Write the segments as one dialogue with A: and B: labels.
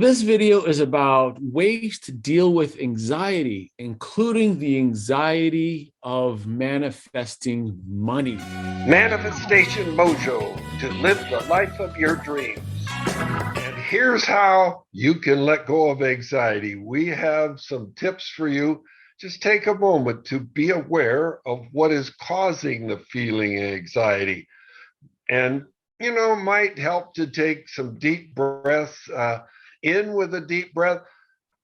A: This video is about ways to deal with anxiety, including the anxiety of manifesting money.
B: Manifestation Mojo to live the life of your dreams. And here's how you can let go of anxiety. We have some tips for you. Just take a moment to be aware of what is causing the feeling of anxiety. And, might help to take some deep breaths, in with a deep breath,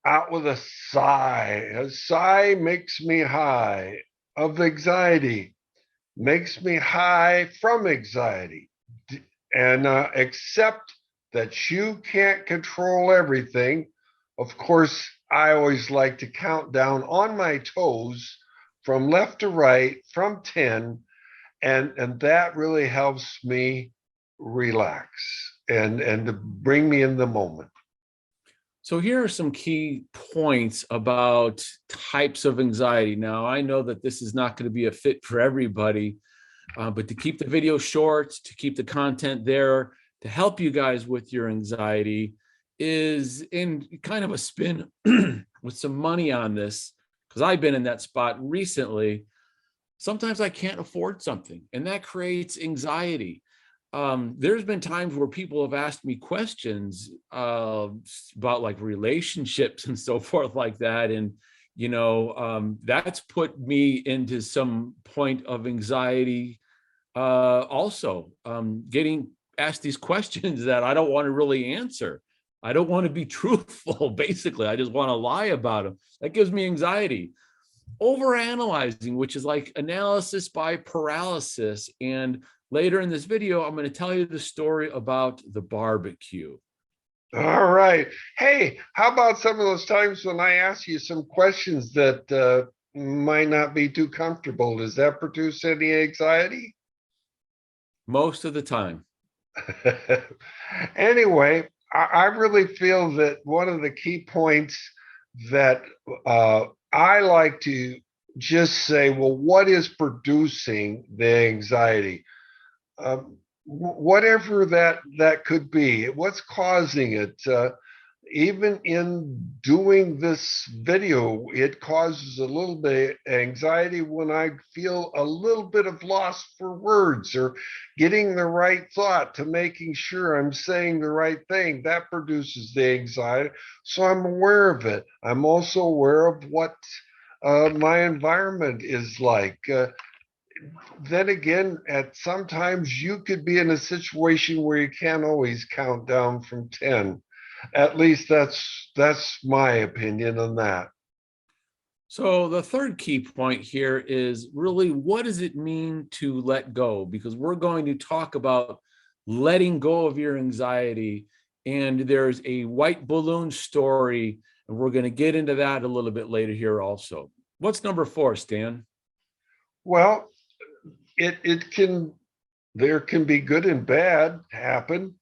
B: out with a sigh. A sigh makes me high of anxiety, makes me high from anxiety. And accept that you can't control everything. Of course, I always like to count down on my toes from left to right from 10, and that really helps me relax and to bring me in the moment.
A: So here are some key points about types of anxiety. Now, I know that this is not going to be a fit for everybody, but to keep the video short, to keep the content there, to help you guys with your anxiety is in kind of a spin with some money on this, because I've been in that spot recently. Sometimes I can't afford something, and that creates anxiety. There's been times where people have asked me questions about like relationships and so forth like that. And, that's put me into some point of anxiety. Also, getting asked these questions that I don't want to really answer. I don't want to be truthful, basically. I just want to lie about them. That gives me anxiety. Overanalyzing, which is like analysis by paralysis. And later in this video, I'm going to tell you the story about the barbecue.
B: All right. Hey, how about some of those times when I ask you some questions that might not be too comfortable? Does that produce any anxiety?
A: Most of the time.
B: Anyway, I really feel that one of the key points that I like to just say, well, what is producing the anxiety? Whatever that could be, what's causing it. Even in doing this video, it causes a little bit anxiety when I feel a little bit of loss for words or getting the right thought to making sure I'm saying the right thing. That produces the anxiety. So I'm aware of it. I'm also aware of what my environment is like. Then again, at sometimes you could be in a situation where you can't always count down from 10. At least that's my opinion on that.
A: So the third key point here is really, what does it mean to let go? Because we're going to talk about letting go of your anxiety. And there's a white balloon story, and we're going to get into that a little bit later here also. What's number 4, Stan?
B: Well, there can be good and bad happen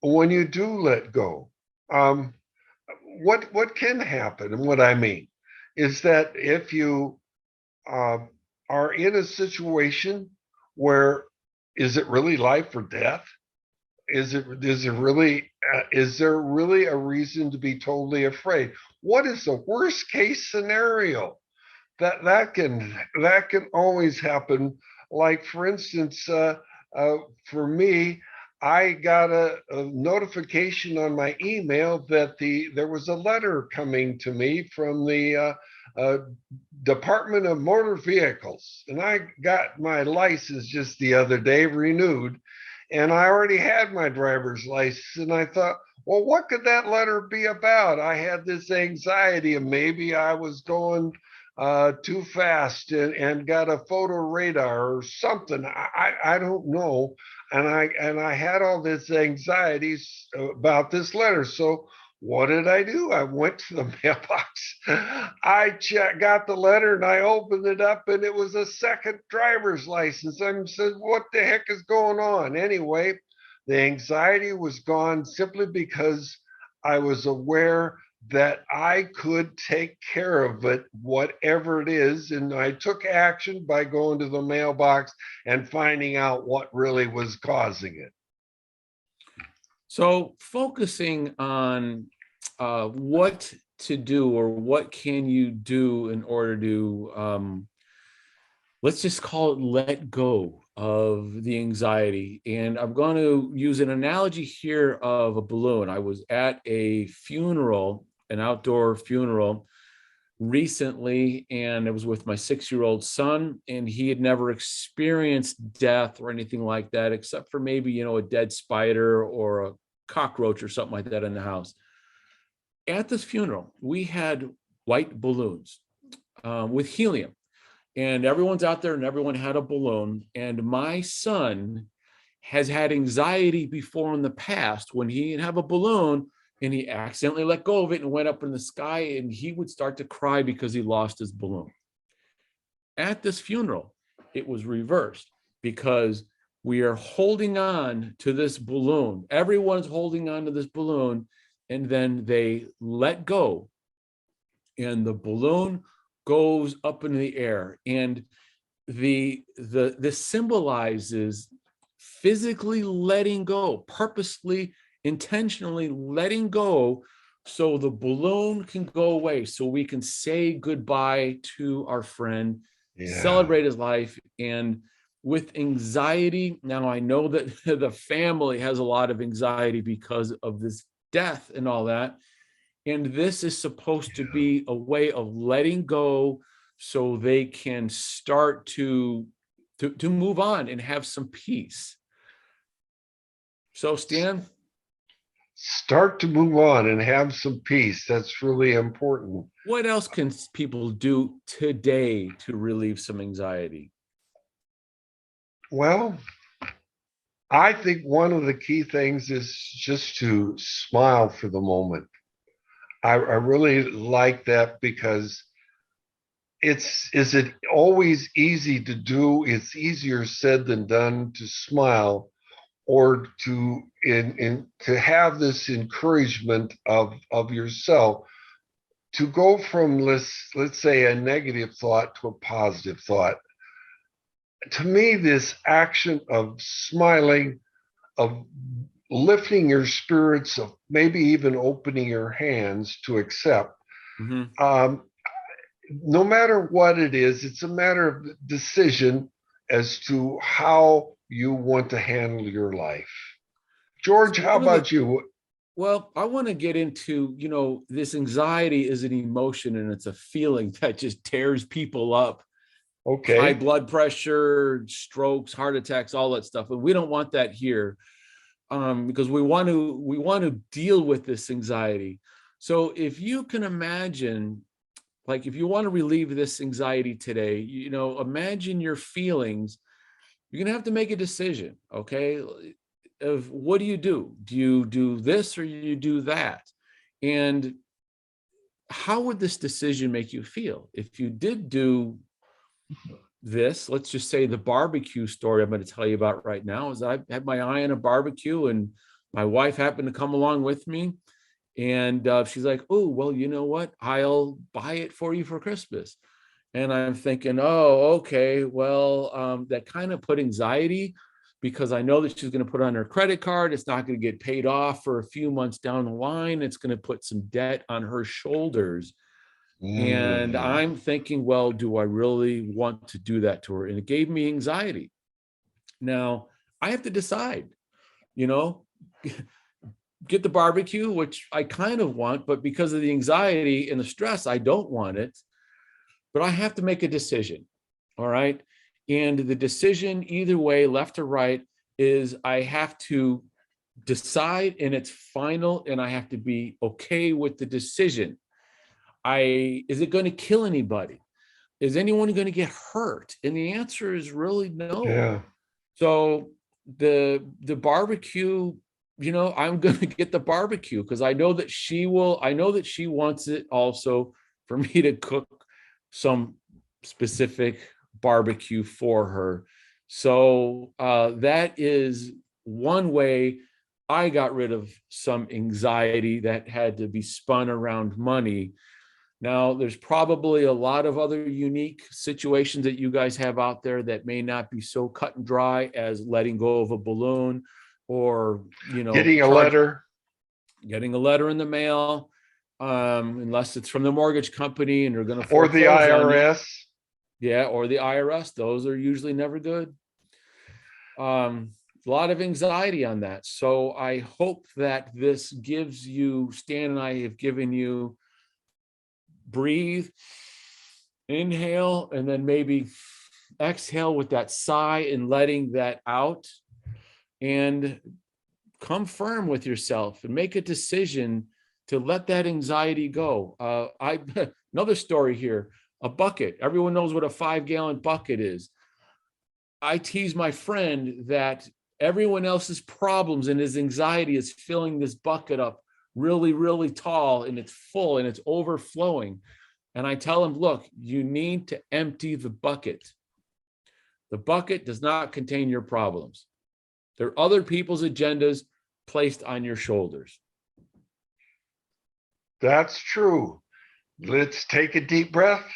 B: when you do let go. What can happen, and what I mean is that if you are in a situation where, is it really life or death? Is there really a reason to be totally afraid? What is the worst case scenario? That can always happen. Like, for instance, for me, I got a notification on my email that there was a letter coming to me from the Department of Motor Vehicles, and I got my license just the other day renewed, and I already had my driver's license, and I thought, well, what could that letter be about? I had this anxiety, and maybe I was going too fast and got a photo radar or something. I don't know. And I had all this anxieties about this letter. So what did I do? I went to the mailbox. Got the letter and I opened it up, and it was a second driver's license. I said, what the heck is going on? Anyway, the anxiety was gone simply because I was aware that I could take care of it, whatever it is. And I took action by going to the mailbox and finding out what really was causing it.
A: So focusing on what to do, or what can you do in order to, let's just call it, let go of the anxiety. And I'm going to use an analogy here of a balloon. I was at a funeral, an outdoor funeral recently, and I was with my 6-year-old son, and he had never experienced death or anything like that, except for maybe, a dead spider or a cockroach or something like that in the house. At this funeral, we had white balloons with helium, and everyone's out there and everyone had a balloon. And my son has had anxiety before in the past when he'd have a balloon and he accidentally let go of it and went up in the sky, and he would start to cry because he lost his balloon. At this funeral, it was reversed, because we are holding on to this balloon. Everyone's holding on to this balloon, and then they let go, and the balloon goes up in the air. And this symbolizes physically letting go, purposely, intentionally letting go, so the balloon can go away, so we can say goodbye to our friend, celebrate his life. And with anxiety, now I know that the family has a lot of anxiety because of this death and all that. And this is supposed to be a way of letting go, so they can start to move on and have some peace. So, Stan,
B: Start to move on and have some peace. That's really important.
A: what else can people do today to relieve some anxiety?
B: Well, I think one of the key things is just to smile for the moment. I really like that, because is it always easy to do? It's easier said than done to smile, or to have this encouragement of yourself to go from, let's say, a negative thought to a positive thought. To me, this action of smiling, of lifting your spirits, of maybe even opening your hands to accept,
A: Mm-hmm.
B: no matter what it is, it's a matter of decision as to how you want to handle your life. George,
A: So
B: how
A: one of the
B: about you?
A: Well, I want to get into, this anxiety is an emotion, and it's a feeling that just tears people up. High
B: Okay.
A: blood pressure, strokes, heart attacks, all that stuff. And we don't want that here, because we want to deal with this anxiety. So if you can imagine, like, if you want to relieve this anxiety today, imagine your feelings. You're going to have to make a decision, okay? Of what do you do? Do you do this or you do that? And how would this decision make you feel? If you did do this, let's just say the barbecue story I'm going to tell you about right now, is I had my eye on a barbecue, and my wife happened to come along with me. And she's like, oh, well, you know what? I'll buy it for you for Christmas. And I'm thinking, oh, okay, well, that kind of put anxiety, because I know that she's going to put on her credit card. It's not going to get paid off for a few months down the line. It's going to put some debt on her shoulders. And
B: Mm,
A: I'm thinking, well, do I really want to do that to her? And it gave me anxiety. Now I have to decide, you know, get the barbecue, which I kind of want, but because of the anxiety and the stress, I don't want it. But I have to make a decision. All right. And the decision, either way, left or right, is I have to decide, and it's final, and I have to be okay with the decision. Is it going to kill anybody? Is anyone going to get hurt? And the answer is really no.
B: yeah.
A: So the barbecue, I'm going to get the barbecue, because I know that she wants it also, for me to cook some specific barbecue for her. So that is one way I got rid of some anxiety that had to be spun around money. Now, there's probably a lot of other unique situations that you guys have out there that may not be so cut and dry as letting go of a balloon, or,
B: Getting a
A: charge
B: letter.
A: getting a letter in the mail. unless it's from the mortgage company and they're going to
B: Or the
A: foreclose on you.
B: IRS.
A: Yeah, or the IRS. Those are usually never good. A lot of anxiety on that. So I hope that this gives you, Stan and I have given you, breathe, inhale, and then maybe exhale with that sigh and letting that out, and come firm with yourself and make a decision to let that anxiety go. I another story here, a bucket. Everyone knows what a 5-gallon bucket is. I tease my friend that everyone else's problems and his anxiety is filling this bucket up really, really tall, and it's full and it's overflowing. And I tell him, look, you need to empty the bucket. The bucket does not contain your problems. There are other people's agendas placed on your shoulders.
B: That's true. Let's take a deep breath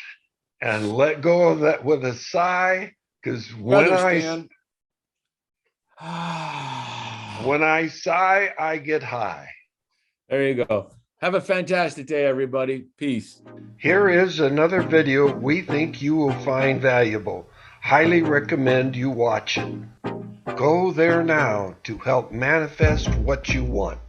B: and let go of that with a sigh. Because when I sigh, I get high.
A: There you go. Have a fantastic day, everybody. Peace.
B: Here is another video we think you will find valuable. Highly recommend you watch it. Go there now to help manifest what you want.